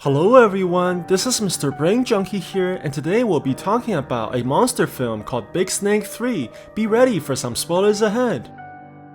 Hello everyone, this is Mr. Brain Junkie here, and today we'll be talking about a monster film called Big Snake 3. Be ready for some spoilers ahead.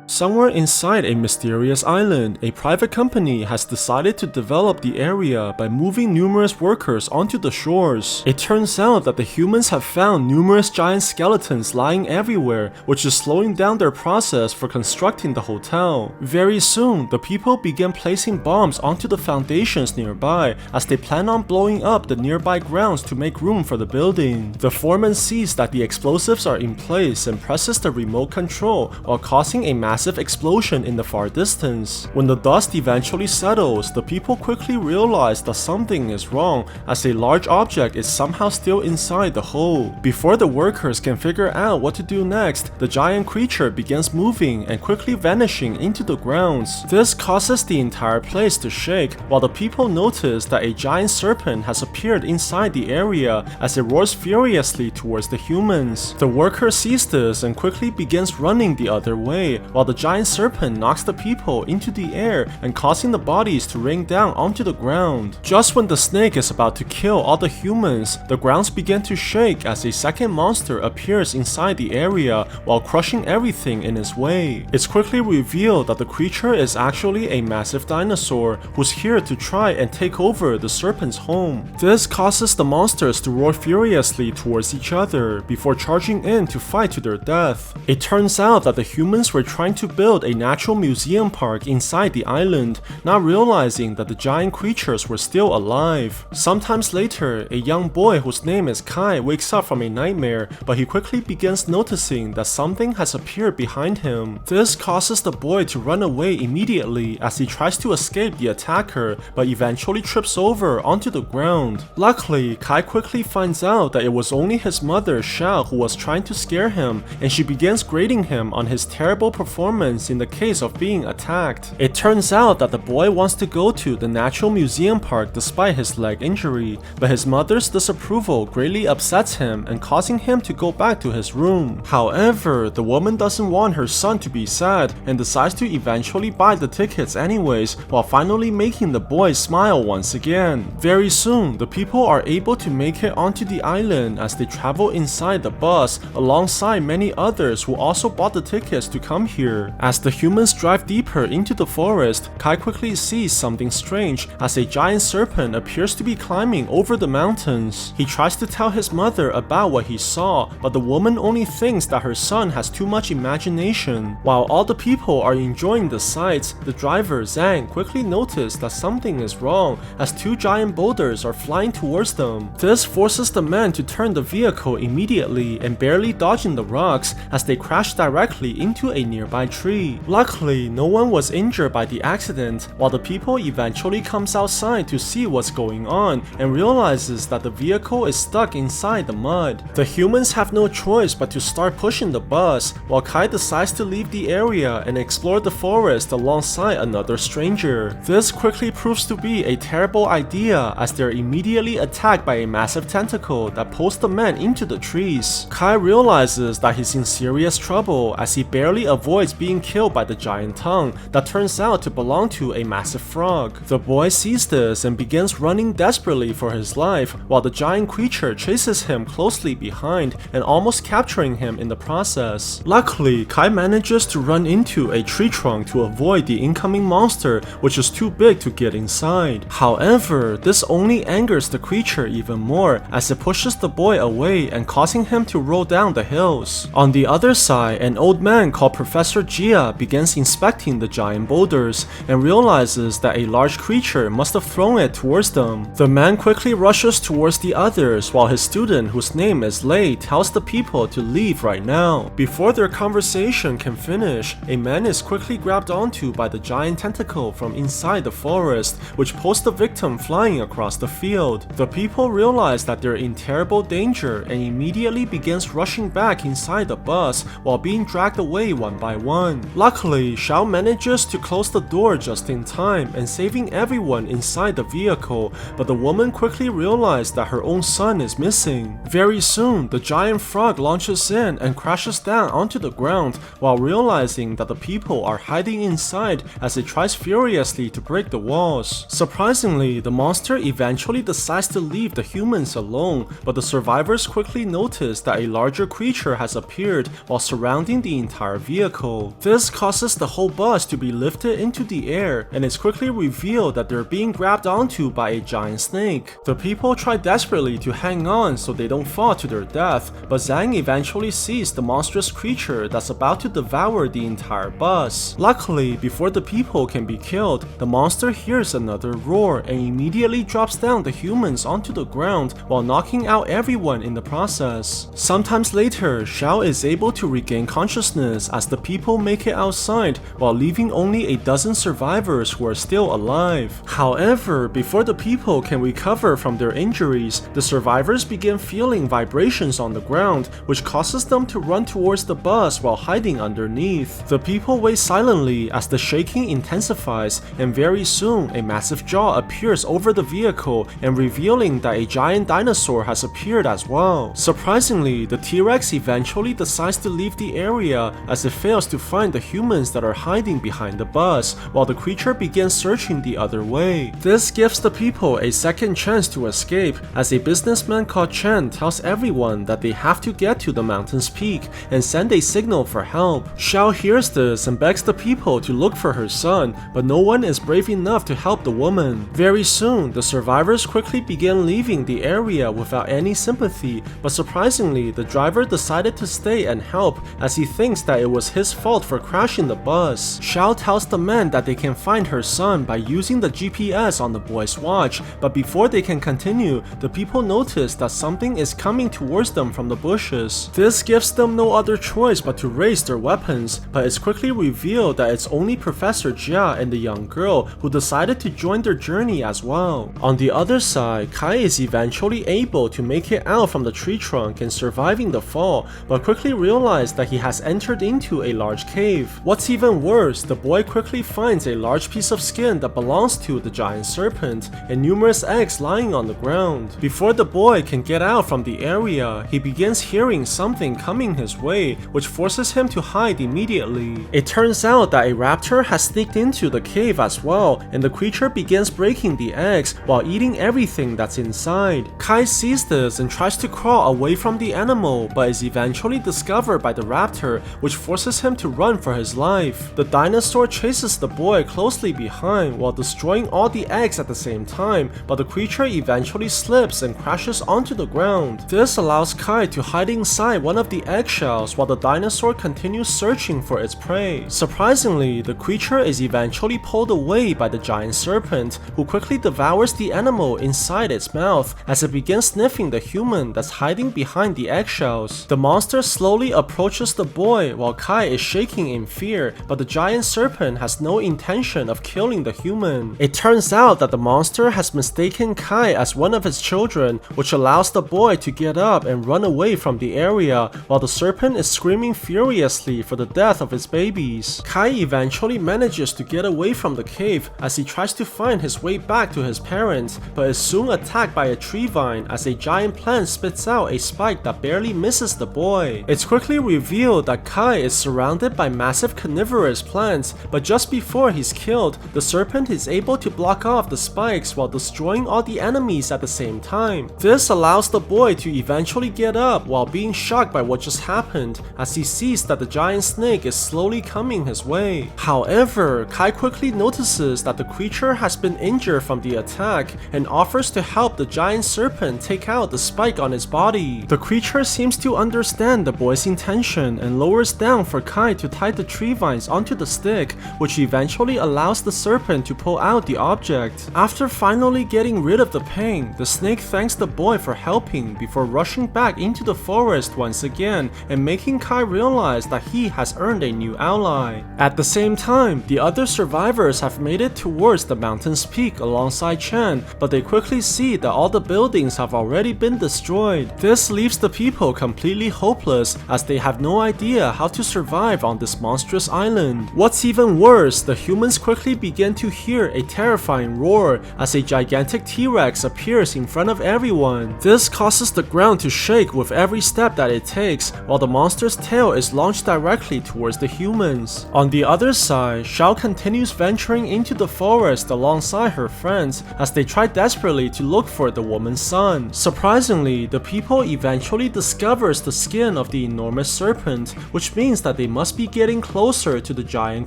Somewhere inside a mysterious island, a private company has decided to develop the area by moving numerous workers onto the shores. It turns out that the humans have found numerous giant skeletons lying everywhere, which is slowing down their process for constructing the hotel. Very soon, the people begin placing bombs onto the foundations nearby as they plan on blowing up the nearby grounds to make room for the building. The foreman sees that the explosives are in place and presses the remote control while causing a massive explosion in the far distance. When the dust eventually settles, the people quickly realize that something is wrong as a large object is somehow still inside the hole. Before the workers can figure out what to do next, the giant creature begins moving and quickly vanishing into the grounds. This causes the entire place to shake, while the people notice that a giant serpent has appeared inside the area as it roars furiously towards the humans. The worker sees this and quickly begins running the other way, while the giant serpent knocks the people into the air and causing the bodies to rain down onto the ground. Just when the snake is about to kill all the humans, the grounds begin to shake as a second monster appears inside the area while crushing everything in its way. It's quickly revealed that the creature is actually a massive dinosaur who's here to try and take over the serpent's home. This causes the monsters to roar furiously towards each other before charging in to fight to their death. It turns out that the humans were trying to build a natural museum park inside the island, not realizing that the giant creatures were still alive. Sometimes later, a young boy whose name is Kai wakes up from a nightmare, but he quickly begins noticing that something has appeared behind him. This causes the boy to run away immediately as he tries to escape the attacker, but eventually trips over onto the ground. Luckily, Kai quickly finds out that it was only his mother, Xiao, who was trying to scare him, and she begins grading him on his terrible performance in the case of being attacked. It turns out that the boy wants to go to the Natural Museum Park despite his leg injury, but his mother's disapproval greatly upsets him and causing him to go back to his room. However, the woman doesn't want her son to be sad and decides to eventually buy the tickets anyways, while finally making the boy smile once again. Very soon, the people are able to make it onto the island as they travel inside the bus alongside many others who also bought the tickets to come here. As the humans drive deeper into the forest, Kai quickly sees something strange as a giant serpent appears to be climbing over the mountains. He tries to tell his mother about what he saw, but the woman only thinks that her son has too much imagination. While all the people are enjoying the sights, the driver, Zhang, quickly notices that something is wrong as two giant boulders are flying towards them. This forces the men to turn the vehicle immediately and barely dodging the rocks as they crash directly into a nearby tree. Luckily, no one was injured by the accident, while the people eventually comes outside to see what's going on and realizes that the vehicle is stuck inside the mud. The humans have no choice but to start pushing the bus, while Kai decides to leave the area and explore the forest alongside another stranger. This quickly proves to be a terrible idea as they're immediately attacked by a massive tentacle that pulls the men into the trees. Kai realizes that he's in serious trouble as he barely avoids being killed by the giant tongue that turns out to belong to a massive frog. The boy sees this and begins running desperately for his life, while the giant creature chases him closely behind and almost capturing him in the process. Luckily, Kai manages to run into a tree trunk to avoid the incoming monster, which is too big to get inside. However, this only angers the creature even more as it pushes the boy away and causing him to roll down the hills. On the other side, an old man called Professor Jia begins inspecting the giant boulders and realizes that a large creature must have thrown it towards them. The man quickly rushes towards the others while his student, whose name is Lei, tells the people to leave right now. Before their conversation can finish, a man is quickly grabbed onto by the giant tentacle from inside the forest, which pulls the victim flying across the field. The people realize that they're in terrible danger and immediately begins rushing back inside the bus while being dragged away one by one. everyone. Luckily, Xiao manages to close the door just in time and saving everyone inside the vehicle, but the woman quickly realized that her own son is missing. Very soon, the giant frog launches in and crashes down onto the ground while realizing that the people are hiding inside as it tries furiously to break the walls. Surprisingly, the monster eventually decides to leave the humans alone, but the survivors quickly notice that a larger creature has appeared while surrounding the entire vehicle. This causes the whole bus to be lifted into the air, and it's quickly revealed that they're being grabbed onto by a giant snake. The people try desperately to hang on so they don't fall to their death, but Zhang eventually sees the monstrous creature that's about to devour the entire bus. Luckily, before the people can be killed, the monster hears another roar and immediately drops down the humans onto the ground while knocking out everyone in the process. Sometimes later, Xiao is able to regain consciousness as the people make it outside while leaving only a dozen survivors who are still alive. However, before the people can recover from their injuries, the survivors begin feeling vibrations on the ground, which causes them to run towards the bus while hiding underneath. The people wait silently as the shaking intensifies, and very soon a massive jaw appears over the vehicle and revealing that a giant dinosaur has appeared as well. Surprisingly, the T-Rex eventually decides to leave the area as it fails to find the humans that are hiding behind the bus, while the creature begins searching the other way. This gives the people a second chance to escape, as a businessman called Chen tells everyone that they have to get to the mountain's peak and send a signal for help. Xiao hears this and begs the people to look for her son, but no one is brave enough to help the woman. Very soon, the survivors quickly begin leaving the area without any sympathy, but surprisingly, the driver decided to stay and help as he thinks that it was his fault for crashing the bus. Xiao tells the men that they can find her son by using the GPS on the boy's watch, but before they can continue, the people notice that something is coming towards them from the bushes. This gives them no other choice but to raise their weapons, but it's quickly revealed that it's only Professor Jia and the young girl who decided to join their journey as well. On the other side, Kai is eventually able to make it out from the tree trunk and surviving the fall, but quickly realized that he has entered into a large cave. What's even worse, the boy quickly finds a large piece of skin that belongs to the giant serpent and numerous eggs lying on the ground. Before the boy can get out from the area, he begins hearing something coming his way, which forces him to hide immediately. It turns out that a raptor has sneaked into the cave as well, and the creature begins breaking the eggs while eating everything that's inside. Kai sees this and tries to crawl away from the animal, but is eventually discovered by the raptor, which forces him to run for his life. The dinosaur chases the boy closely behind while destroying all the eggs at the same time, but the creature eventually slips and crashes onto the ground. This allows Kai to hide inside one of the eggshells while the dinosaur continues searching for its prey. Surprisingly, the creature is eventually pulled away by the giant serpent, who quickly devours the animal inside its mouth as it begins sniffing the human that's hiding behind the eggshells. The monster slowly approaches the boy while Kai is shaking in fear, but the giant serpent has no intention of killing the human. It turns out that the monster has mistaken Kai as one of his children, which allows the boy to get up and run away from the area while the serpent is screaming furiously for the death of its babies. Kai eventually manages to get away from the cave as he tries to find his way back to his parents, but is soon attacked by a tree vine as a giant plant spits out a spike that barely misses the boy. It's quickly revealed that Kai is surrounded by massive carnivorous plants, but just before he's killed, the serpent is able to block off the spikes while destroying all the enemies at the same time. This allows the boy to eventually get up while being shocked by what just happened as he sees that the giant snake is slowly coming his way. However, Kai quickly notices that the creature has been injured from the attack and offers to help the giant serpent take out the spike on its body. The creature seems to understand the boy's intention and lowers down for Kai to tie the tree vines onto the stick, which eventually allows the serpent to pull out the object. After finally getting rid of the pain, the snake thanks the boy for helping before rushing back into the forest once again and making Kai realize that he has earned a new ally. At the same time, the other survivors have made it towards the mountain's peak alongside Chen, but they quickly see that all the buildings have already been destroyed. This leaves the people completely hopeless as they have no idea how to survive survive on this monstrous island. What's even worse, the humans quickly begin to hear a terrifying roar as a gigantic T-Rex appears in front of everyone. This causes the ground to shake with every step that it takes, while the monster's tail is launched directly towards the humans. On the other side, Xiao continues venturing into the forest alongside her friends as they try desperately to look for the woman's son. Surprisingly, the people eventually discovers the skin of the enormous serpent, which means that they must be getting closer to the giant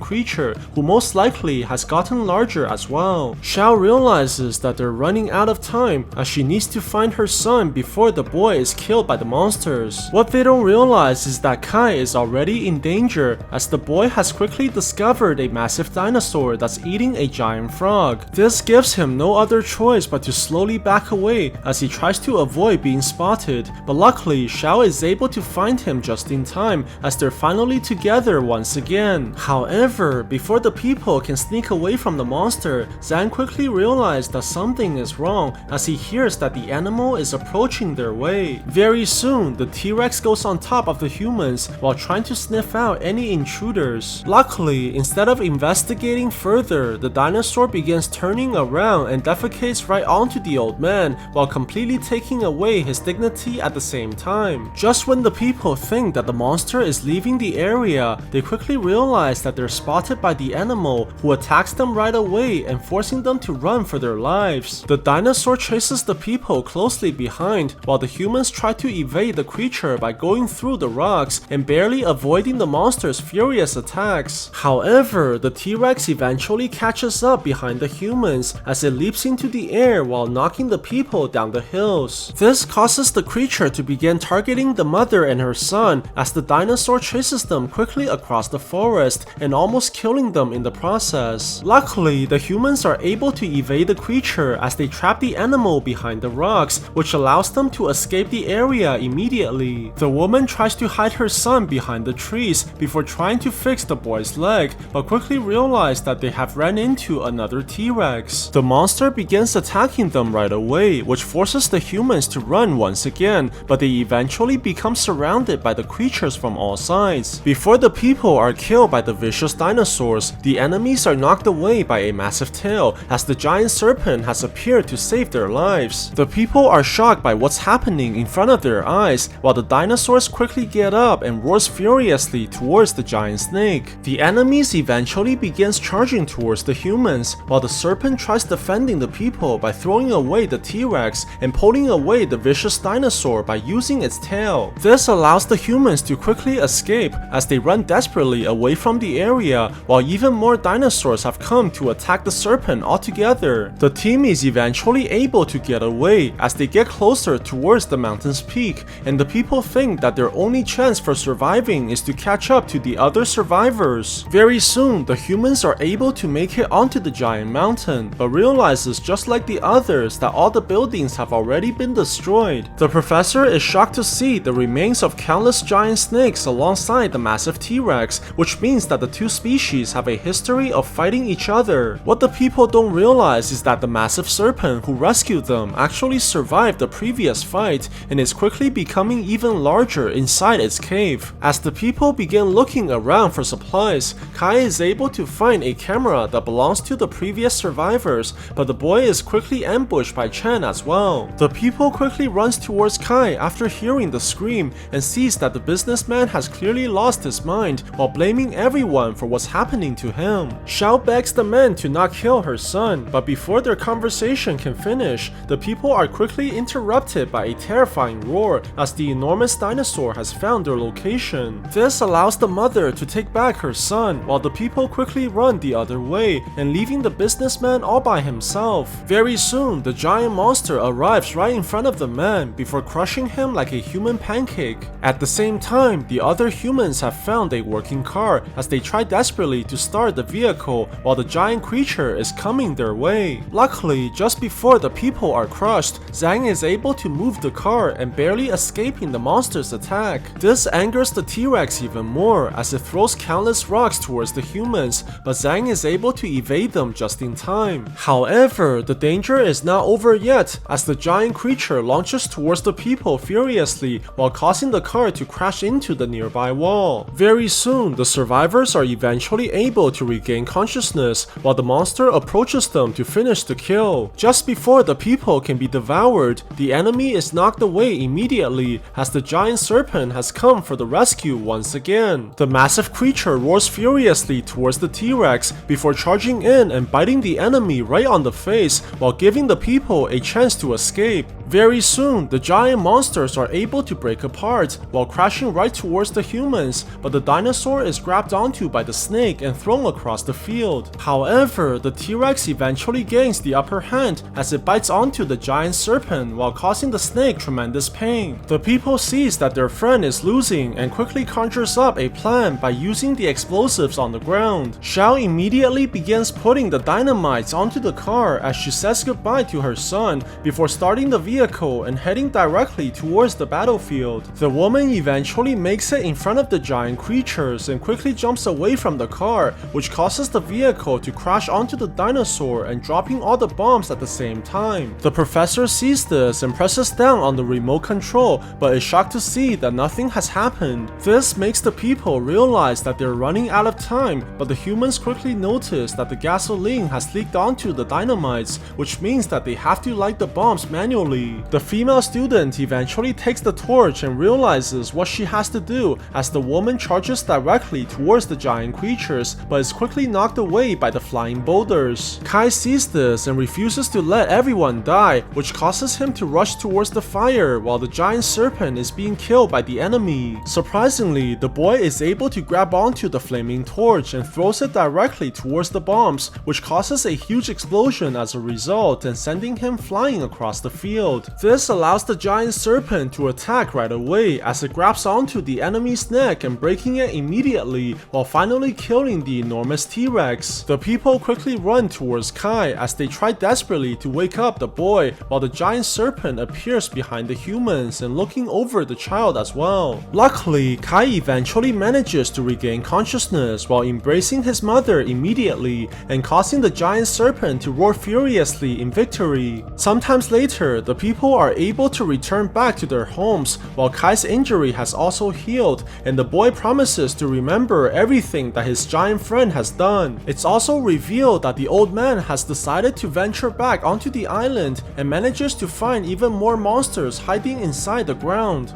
creature, who most likely has gotten larger as well. Xiao realizes that they're running out of time as she needs to find her son before the boy is killed by the monsters. What they don't realize is that Kai is already in danger as the boy has quickly discovered a massive dinosaur that's eating a giant frog. This gives him no other choice but to slowly back away as he tries to avoid being spotted, but luckily Xiao is able to find him just in time as they're finally together once again. However, before the people can sneak away from the monster, Zhang quickly realizes that something is wrong as he hears that the animal is approaching their way. Very soon, the T-Rex goes on top of the humans while trying to sniff out any intruders. Luckily, instead of investigating further, the dinosaur begins turning around and defecates right onto the old man while completely taking away his dignity at the same time. Just when the people think that the monster is leaving the area, they quickly realize that they're spotted by the animal, who attacks them right away and forcing them to run for their lives. The dinosaur chases the people closely behind while the humans try to evade the creature by going through the rocks and barely avoiding the monster's furious attacks. However, the T-Rex eventually catches up behind the humans as it leaps into the air while knocking the people down the hills. This causes the creature to begin targeting the mother and her son as the dinosaur chases them quickly across the forest and almost killing them in the process. Luckily, the humans are able to evade the creature as they trap the animal behind the rocks, which allows them to escape the area immediately. The woman tries to hide her son behind the trees before trying to fix the boy's leg, but quickly realizes that they have ran into another T-Rex. The monster begins attacking them right away, which forces the humans to run once again, but they eventually become surrounded by the creatures from all sides. Before the people are killed by the vicious dinosaurs, the enemies are knocked away by a massive tail as the giant serpent has appeared to save their lives. The people are shocked by what's happening in front of their eyes, while the dinosaurs quickly get up and roars furiously towards the giant snake. The enemies eventually begins charging towards the humans, while the serpent tries defending the people by throwing away the T-Rex and pulling away the vicious dinosaur by using its tail. This allows the humans to quickly escape as they run desperately away from the area, while even more dinosaurs have come to attack the serpent altogether. The team is eventually able to get away as they get closer towards the mountain's peak, and the people think that their only chance for surviving is to catch up to the other survivors. Very soon, the humans are able to make it onto the giant mountain, but realizes just like the others that all the buildings have already been destroyed. The professor is shocked to see the remains of countless giant snakes alongside the massive T-Rex, which means that the two species have a history of fighting each other. What the people don't realize is that the massive serpent who rescued them actually survived the previous fight and is quickly becoming even larger inside its cave. As the people begin looking around for supplies, Kai is able to find a camera that belongs to the previous survivors, but the boy is quickly ambushed by Chen as well. The people quickly runs towards Kai after hearing the scream and sees that the businessman has clearly lost his mind while blaming everyone for what's happening to him. Xiao begs the men to not kill her son, but before their conversation can finish, the people are quickly interrupted by a terrifying roar as the enormous dinosaur has found their location. This allows the mother to take back her son, while the people quickly run the other way and leaving the businessman all by himself. Very soon, the giant monster arrives right in front of the man before crushing him like a human pancake. At the same time, the other humans have found a working car as they try desperately to start the vehicle while the giant creature is coming their way. Luckily, just before the people are crushed, Zhang is able to move the car and barely escaping the monster's attack. This angers the T-Rex even more as it throws countless rocks towards the humans, but Zhang is able to evade them just in time. However, the danger is not over yet as the giant creature launches towards the people furiously while causing the car to crash into the nearby wall. Very soon, the survivors are eventually able to regain consciousness while the monster approaches them to finish the kill. Just before the people can be devoured, the enemy is knocked away immediately as the giant serpent has come for the rescue once again. The massive creature roars furiously towards the T-Rex before charging in and biting the enemy right on the face while giving the people a chance to escape. Very soon, the giant monsters are able to break apart while crashing right towards the humans, but the dinosaur is grabbed onto by the snake and thrown across the field. However, the T-Rex eventually gains the upper hand as it bites onto the giant serpent while causing the snake tremendous pain. The people sees that their friend is losing and quickly conjures up a plan by using the explosives on the ground. Xiao immediately begins putting the dynamites onto the car as she says goodbye to her son before starting the vehicle and heading directly towards the battlefield. The woman eventually makes it in front of the giant creatures and quickly jumps away from the car, which causes the vehicle to crash onto the dinosaur and dropping all the bombs at the same time. The professor sees this and presses down on the remote control, but is shocked to see that nothing has happened. This makes the people realize that they're running out of time, but the humans quickly notice that the gasoline has leaked onto the dynamites, which means that they have to light the bombs manually. The female student eventually takes the torch and realizes what she has to do as the woman charges directly towards the giant creatures, but is quickly knocked away by the flying boulders. Kai sees this and refuses to let everyone die, which causes him to rush towards the fire while the giant serpent is being killed by the enemy. Surprisingly, the boy is able to grab onto the flaming torch and throws it directly towards the bombs, which causes a huge explosion as a result and sending him flying across the field. This allows the giant serpent to attack right away as it grabs onto the enemy's neck and breaking it immediately while finally killing the enormous T-Rex. The people quickly run towards Kai as they try desperately to wake up the boy while the giant serpent appears behind the humans and looking over the child as well. Luckily, Kai eventually manages to regain consciousness while embracing his mother immediately and causing the giant serpent to roar furiously in victory. Sometimes later, the people are able to return back to their homes while Kai's injury has also healed and the boy promises to remember everything that his giant friend has done. It's also revealed that the old man has decided to venture back onto the island and manages to find even more monsters hiding inside the ground.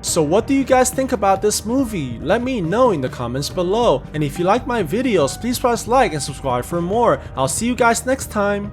So what do you guys think about this movie? Let me know in the comments below, and if you like my videos, please press like and subscribe for more. I'll see you guys next time.